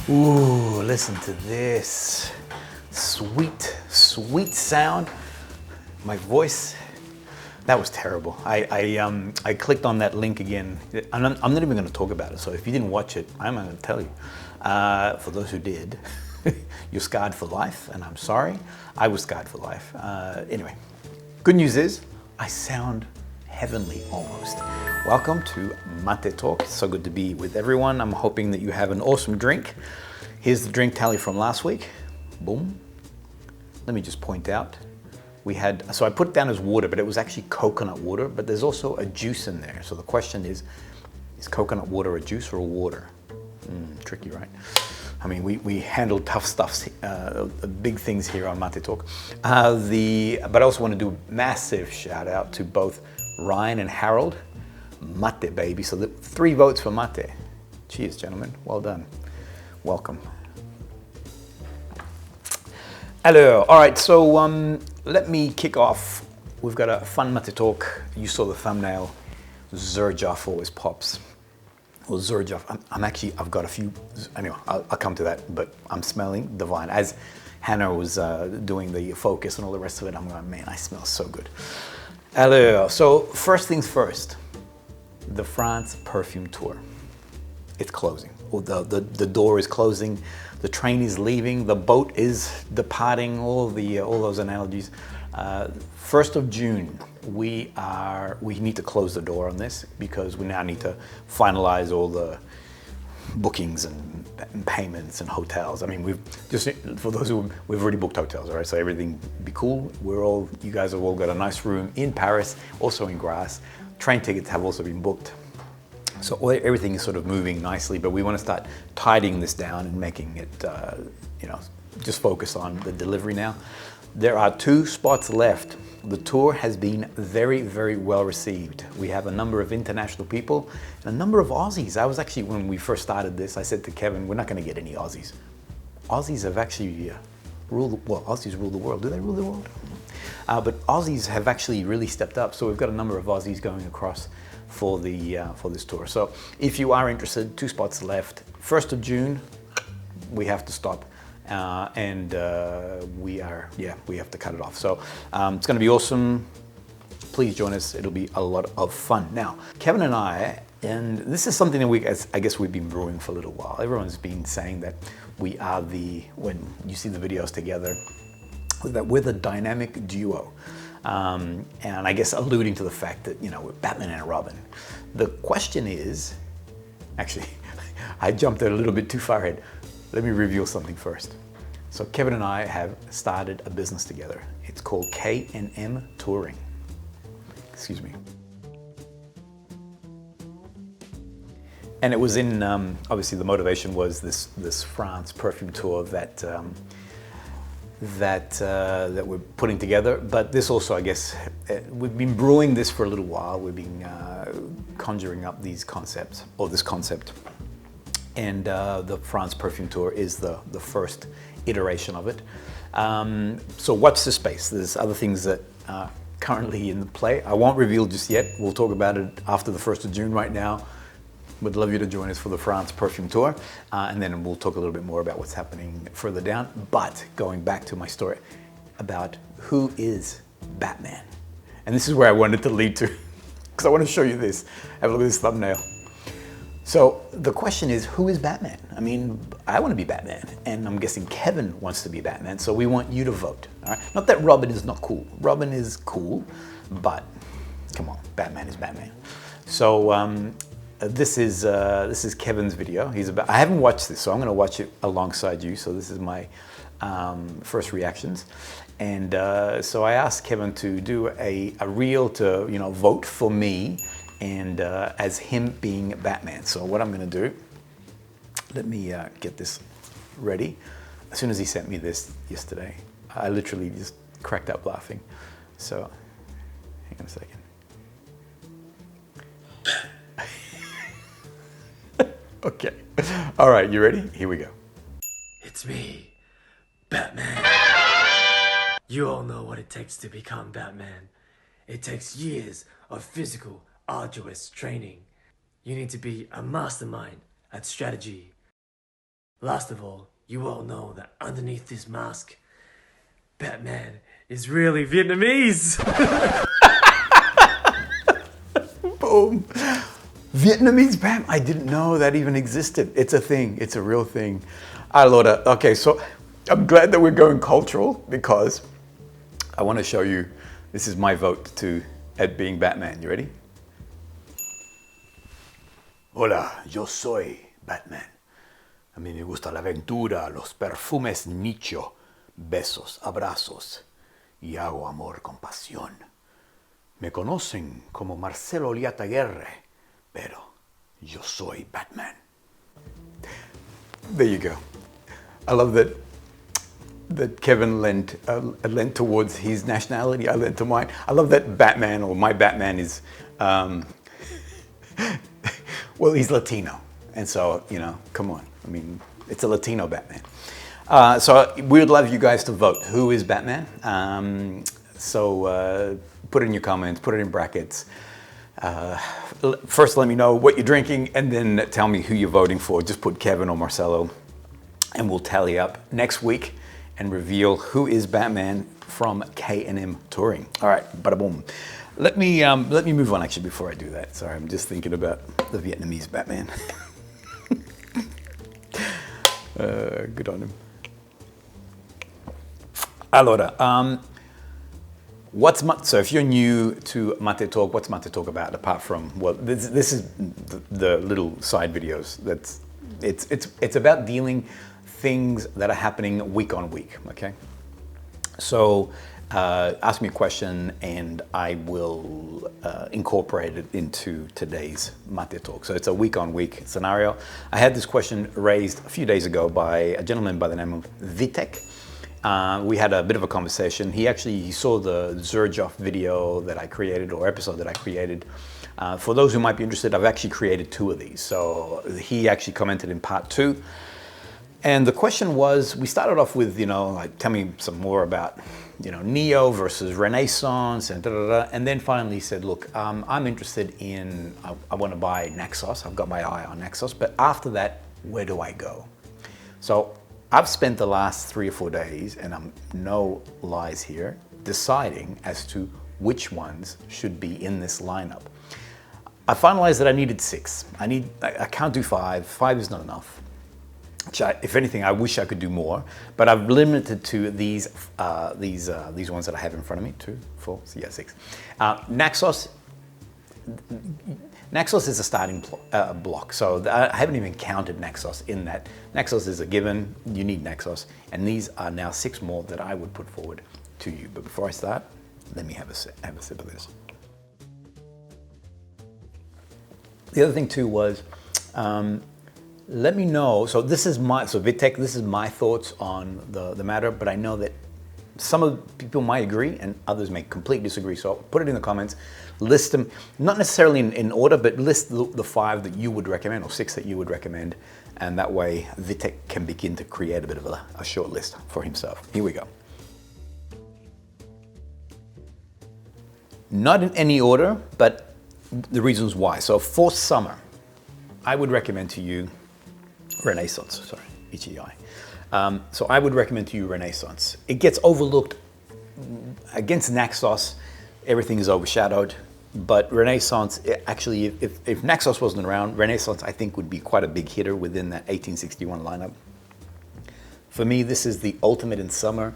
Ooh, listen to this. Sweet, sweet sound. My voice, that was terrible. I clicked on that link again. I'm not even gonna talk about it. So if you didn't watch it, I'm gonna tell you. For those who did, you're scarred for life, and I'm sorry. I was scarred for life. Anyway, good news is I sound heavenly almost. Welcome to Maté Talk. It's so good to be with everyone. I'm hoping that you have an awesome drink. Here's the drink tally from last week. Boom. Let me just point out. We had, so I put it down as water, but it was actually coconut water, but there's also a juice in there. So the question is coconut water a juice or a water? Tricky, right? I mean, we handle tough stuffs, big things here on Maté Talk. But I also want to do a massive shout out to both Ryan and Harold. Maté, baby. So 3 votes for Maté. Cheers, gentlemen. Well done. Welcome. Hello. All right, so let me kick off. We've got a fun Maté Talk. You saw the thumbnail. Xerjoff always pops. Well, Xerjoff, I've got a few, anyway, I'll come to that, but I'm smelling divine. As Hannah was doing the focus and all the rest of it, I'm going, man, I smell so good. Hello. So first things first, the France perfume tour. It's closing. The door is closing. The train is leaving. The boat is departing. All those analogies. 1st of June, we need to close the door on this because we now need to finalize all the bookings and payments and hotels. I mean, for those we've already booked hotels, all right? So everything be cool. You guys have all got a nice room in Paris, also in Grasse. Train tickets have also been booked. So everything is sort of moving nicely, but we want to start tidying this down and making it, just focus on the delivery now. There are 2 spots left. The tour has been very, very well received. We have a number of international people and a number of Aussies. I was actually, when we first started this, I said to Kevin, we're not going to get any Aussies. Aussies have actually Aussies rule the world. Do they rule the world? But Aussies have actually really stepped up. So we've got a number of Aussies going across for this tour. So if you are interested, 2 spots left. 1st of June, we have to stop. We have to cut it off. So it's going to be awesome. Please join us. It'll be a lot of fun. Now, Kevin and I, and this is something that I guess we've been brewing for a little while. Everyone's been saying that we are when you see the videos together, that we're the dynamic duo. And I guess alluding to the fact that, we're Batman and Robin. The question is, actually, I jumped a little bit too far ahead. Let me reveal something first. So Kevin and I have started a business together. It's called K&M Touring. Excuse me. And it was in, obviously the motivation was this France perfume tour that we're putting together. But this also, I guess, we've been brewing this for a little while. We've been conjuring up these concepts, or this concept. And the France perfume tour is the first iteration of it. So watch this space. There's other things that are currently in the play. I won't reveal just yet. We'll talk about it after the 1st of June. Right now, would love you to join us for the France perfume tour. And then we'll talk a little bit more about what's happening further down. But going back to my story about who is Batman. And this is where I wanted to lead to, because I want to show you this. Have a look at this thumbnail. So the question is, who is Batman? I mean, I want to be Batman, and I'm guessing Kevin wants to be Batman, so we want you to vote. All right? Not that Robin is not cool. Robin is cool, but come on, Batman is Batman. So this is Kevin's video. I haven't watched this, so I'm going to watch it alongside you. So this is my first reactions, and so I asked Kevin to do a reel to vote for me. And as him being Batman. So what I'm going to do, let me get this ready. As soon as he sent me this yesterday, I literally just cracked up laughing. So, hang on a second. Okay. All right, you ready? Here we go. It's me, Batman. You all know what it takes to become Batman. It takes years of physical, arduous training. You need to be a mastermind at strategy, Last of all, you all know that underneath this mask, Batman is really Vietnamese. Boom. Vietnamese Batman. I didn't know that even existed. It's a thing. It's a real thing. Allora, okay, so I'm glad that we're going cultural because I want to show you, this is my vote at being Batman. You ready? Hola, yo soy Batman. A mí me gusta la aventura, los perfumes nicho, besos, abrazos y hago amor con pasión. Me conocen como Marcelo Oillataguerre, pero yo soy Batman. There you go. I love that Kevin lent towards his nationality. I lent to mine. I love that Batman, or my Batman, is well, he's Latino, and so, you know, come on. I mean, it's a Latino Batman. So we would love you guys to vote. Who is Batman? So put it in your comments, put it in brackets. First, let me know what you're drinking, and then tell me who you're voting for. Just put Kevin or Marcelo, and we'll tally up next week and reveal who is Batman from K&M Touring. All right, bada boom. Let me move on actually before I do that. Sorry, I'm just thinking about the Vietnamese Batman. Good on him. Allora, so if you're new to Maté Talk, what's Maté Talk about apart from, well, this is the little side videos. It's about dealing things that are happening week on week, okay? So ask me a question and I will incorporate it into today's Maté Talk. So it's a week on week scenario. I had this question raised a few days ago by a gentleman by the name of Vitek. We had a bit of a conversation. He saw the Xerjoff video that I created, or episode that I created. For those who might be interested, I've actually created 2 of these. So he actually commented in part 2. And the question was, we started off with, you know, like, tell me some more about, you know, Neo versus Renaissance and da-da-da. And then finally he said, look, I'm interested in, I want to buy NAXOS. I've got my eye on NAXOS. But after that, where do I go? So I've spent the last 3 or 4 days, and I'm no lies here, deciding as to which ones should be in this lineup. I finalized that I needed 6. I can't do 5. 5 is not enough. If anything, I wish I could do more, but I've limited to these ones that I have in front of me. 2, 4, yeah, 6. NAXOS is a starting block, so I haven't even counted NAXOS in that. NAXOS is a given, you need NAXOS, and these are now 6 more that I would put forward to you. But before I start, let me have a sip of this. The other thing too was, let me know, so Vitek, this is my thoughts on the matter, but I know that some of the people might agree and others may completely disagree. So put it in the comments, list them, not necessarily in order, but list the 5 that you would recommend, or 6 that you would recommend. And that way Vitek can begin to create a bit of a short list for himself. Here we go. Not in any order, but the reasons why. So for summer, I would recommend to you Renaissance, sorry, Ichi-I. So I would recommend to you Renaissance. It gets overlooked. Against NAXOS, everything is overshadowed, but Renaissance, actually, if NAXOS wasn't around, Renaissance, I think, would be quite a big hitter within that 1861 lineup. For me, this is the ultimate in summer.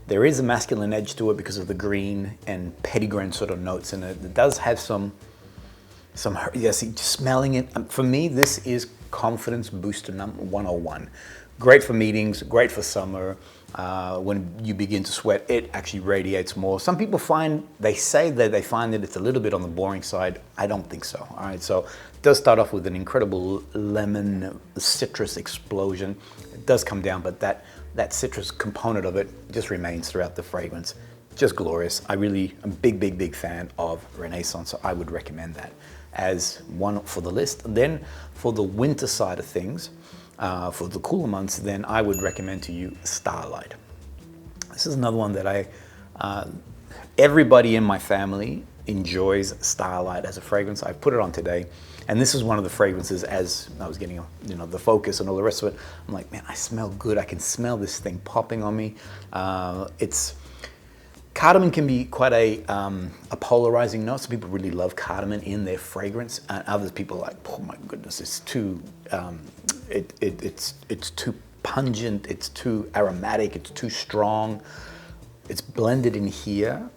There is a masculine edge to it because of the green and petitgrain sort of notes in it. It does have some, yes, smelling it. For me, this is confidence booster number 101. Great for meetings, great for summer. When you begin to sweat, it actually radiates more. Some people say that they find that it's a little bit on the boring side. I don't think so. All right, so it does start off with an incredible lemon citrus explosion. It does come down, but that citrus component of it just remains throughout the fragrance. Just glorious. I'm a big fan of Renaissance, so I would recommend that as one for the list. And then for the winter side of things, for the cooler months, then I would recommend to you Starlight. This is another one that everybody in my family enjoys Starlight as a fragrance. I put it on today, And this is one of the fragrances, as I was getting, you know, the focus and all the rest of it, I'm like, man, I smell good. I can smell this thing popping on me. Cardamom can be quite a polarizing note. Some people really love cardamom in their fragrance, and other people are like, oh my goodness, it's too, it's too pungent, it's too aromatic, it's too strong. It's blended in here,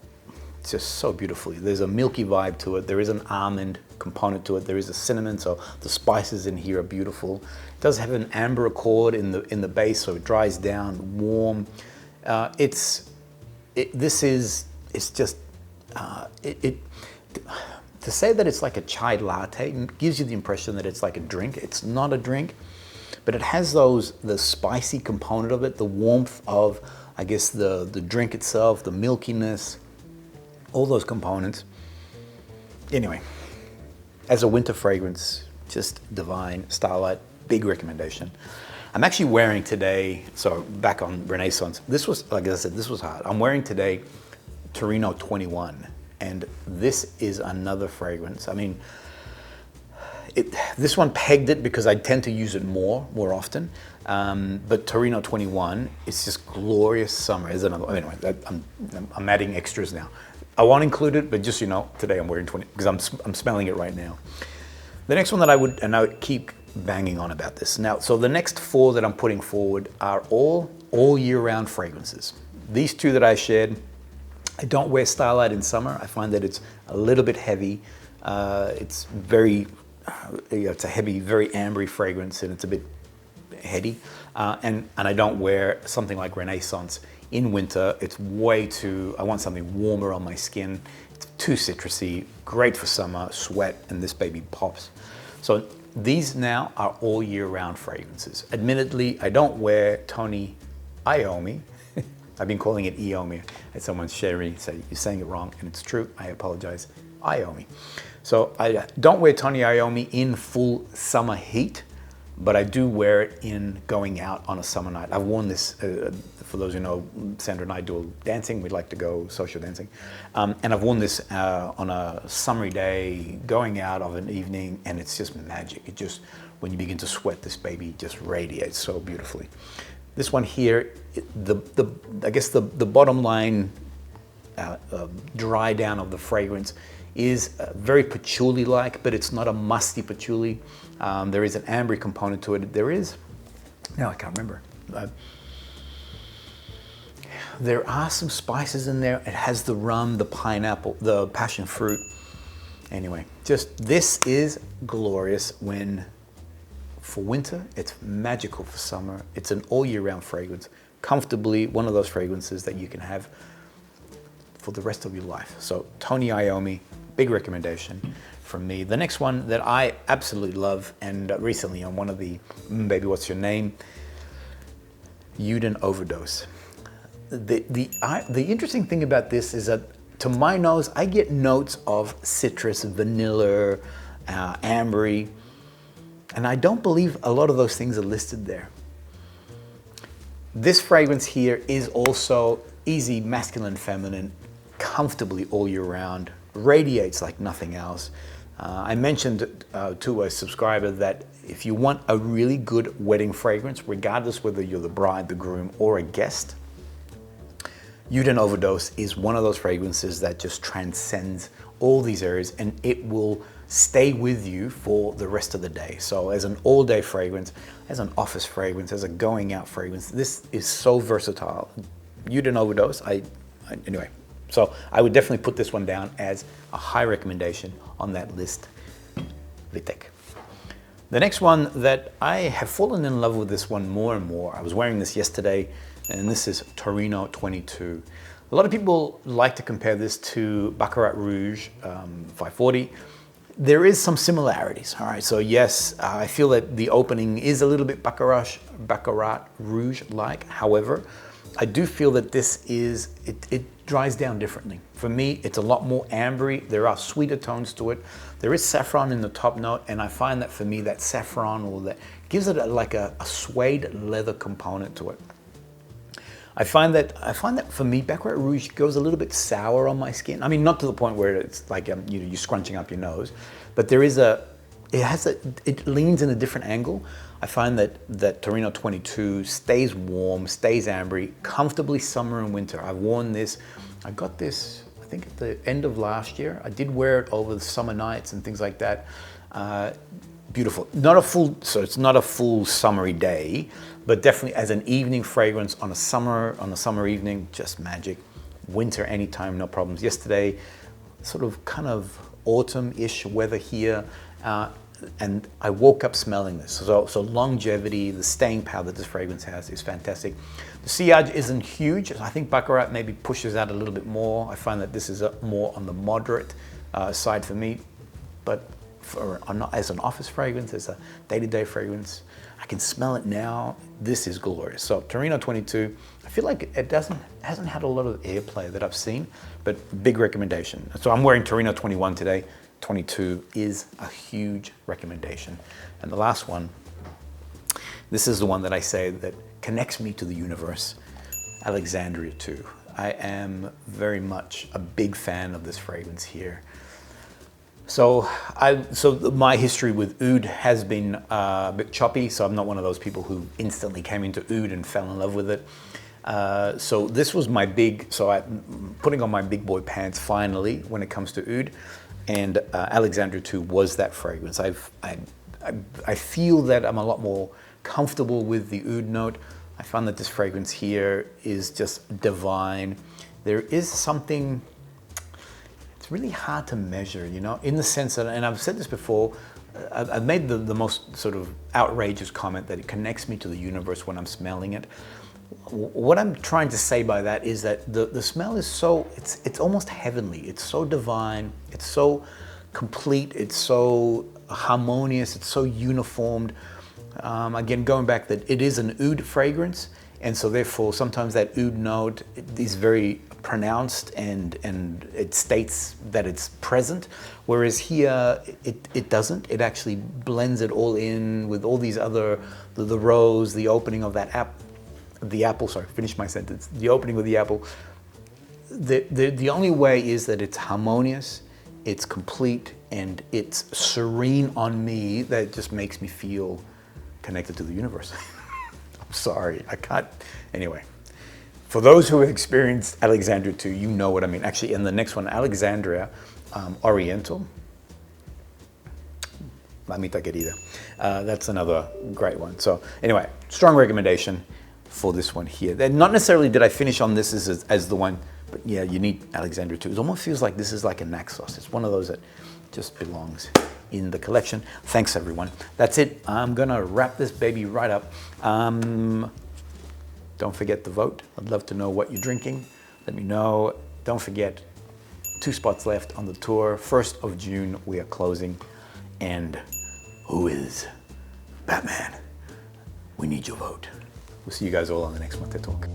just so beautifully. There's a milky vibe to it. There is an almond component to it. There is a cinnamon, so the spices in here are beautiful. It does have an amber accord in the base, so it dries down, warm. To say that it's like a chai latte gives you the impression that it's like a drink. It's not a drink, but it has the spicy component of it, the warmth of, I guess, the drink itself, the milkiness, all those components. Anyway, as a winter fragrance, just divine. Starlight, big recommendation. I'm actually wearing today, so back on Renaissance, this was, like I said, this was hard. I'm wearing today Torino 21, and this is another fragrance. I mean, this one pegged it because I tend to use it more often, but Torino 21, it's just glorious summer. Is another. Anyway, I'm adding extras now. I won't include it, but just, you know, today I'm wearing 20 because I'm smelling it right now. The next one that I would keep banging on about this. Now, so the next 4 that I'm putting forward are all year round fragrances. These 2 that I shared, I don't wear Starlight in summer. I find that it's a little bit heavy. It's very, it's a heavy, very ambery fragrance, and it's a bit heady. And I don't wear something like Renaissance in winter. It's way too, I want something warmer on my skin. It's too citrusy, great for summer, sweat, and this baby pops. So these now are all year round fragrances. Admittedly, I don't wear Tony IOMMI. I've been calling it IOMMI. And someone's sharing, say, you're saying it wrong, and it's true. I apologize. IOMMI. So I don't wear Tony IOMMI in full summer heat, but I do wear it in going out on a summer night. I've worn this, for those who know, Sandra and I do dancing. We like to go social dancing. And I've worn this on a summery day, going out of an evening, and it's just magic. It just, when you begin to sweat, this baby just radiates so beautifully. This one here, I guess the bottom line dry down of the fragrance is very patchouli-like, but it's not a musty patchouli. There is an ambery component to it. There is, no, I can't remember. There are some spices in there. It has the rum, the pineapple, the passion fruit. Anyway, just this is glorious for winter. It's magical for summer. It's an all year round fragrance. Comfortably one of those fragrances that you can have for the rest of your life. So Tony IOMMI, big recommendation from me. The next one that I absolutely love, and recently on one of the Baby What's Your Name, UDEN Overdose. The interesting thing about this is that to my nose, I get notes of citrus, vanilla, ambery, and I don't believe a lot of those things are listed there. This fragrance here is also easy, masculine, feminine, comfortably all year round, radiates like nothing else. I mentioned to a subscriber that if you want a really good wedding fragrance, regardless whether you're the bride, the groom, or a guest, UDEN Overdose is one of those fragrances that just transcends all these areas, and it will stay with you for the rest of the day. So as an all-day fragrance, as an office fragrance, as a going out fragrance, this is so versatile. UDEN Overdose, anyway. So I would definitely put this one down as a high recommendation on that list. Vitek. The next one that I have fallen in love with this one more and more. I was wearing this yesterday, and this is Torino 22. A lot of people like to compare this to Baccarat Rouge 540. There is some similarities, all right? So yes, I feel that the opening is a little bit Baccarat Rouge-like. However, I do feel that this is, it dries down differently. For me, it's a lot more ambery. There are sweeter tones to it. There is saffron in the top note, and I find that for me, that saffron or that gives it like a suede leather component to it. I find that for me, Baccarat Rouge goes a little bit sour on my skin. I mean, not to the point where it's like you're scrunching up your nose, but there is it leans in a different angle. I find that Torino 22 stays warm, stays ambery, comfortably summer and winter. I've worn this. I got this, I think, at the end of last year. I did wear it over the summer nights and things like that. Beautiful. So it's not a full summery day, but definitely as an evening fragrance on a summer evening, just magic. Winter anytime, no problems. Yesterday, sort of kind of autumn-ish weather here, and I woke up smelling this. So longevity, the staying power that this fragrance has is fantastic. The sillage isn't huge. I think Baccarat maybe pushes out a little bit more. I find that this is more on the moderate side for me, but as an office fragrance, as a day-to-day fragrance, I can smell it now. This is glorious. So Torino 22, I feel like it hasn't had a lot of airplay that I've seen, but big recommendation. So I'm wearing Torino 21 today. 22 is a huge recommendation. And the last one, this is the one that I say that connects me to the universe, Alexandria II. I am very much a big fan of this fragrance here. So my history with oud has been a bit choppy, so I'm not one of those people who instantly came into oud and fell in love with it. So this was my I'm putting on my big boy pants finally when it comes to oud, and Alexandria II was that fragrance. I feel that I'm a lot more comfortable with the oud note. I found that this fragrance here is just divine. There is something, it's really hard to measure, you know, in the sense that, and I've said this before, I've made the most sort of outrageous comment that it connects me to the universe when I'm smelling it. What I'm trying to say by that is that the smell is so, it's almost heavenly. It's so divine. It's so complete. It's so harmonious. It's so uniformed. Again, going back that it is an oud fragrance, and so therefore sometimes that oud note is very pronounced and it states that it's present, whereas here it doesn't. It actually blends it all in with all these other, the rose, the opening of that apple, sorry, finish my sentence. The opening of the apple. The only way is that it's harmonious, it's complete, and it's serene on me. That just makes me feel connected to the universe. I'm sorry, I can't. Anyway, for those who have experienced Alexandria II, you know what I mean. Actually, in the next one, Alexandria Oriental. Mamita querida. That's another great one. So anyway, strong recommendation for this one here. And not necessarily did I finish on this as the one, but yeah, you need Alexandria II. It almost feels like this is like a NAXOS. It's one of those that just belongs in the collection. Thanks everyone. That's it. I'm gonna wrap this baby right up. Don't forget to vote. I'd love to know what you're drinking. Let me know. Don't forget, 2 spots left on the tour. 1st of June, we are closing. And who is Batman? We need your vote. We'll see you guys all on the next Maté Talk.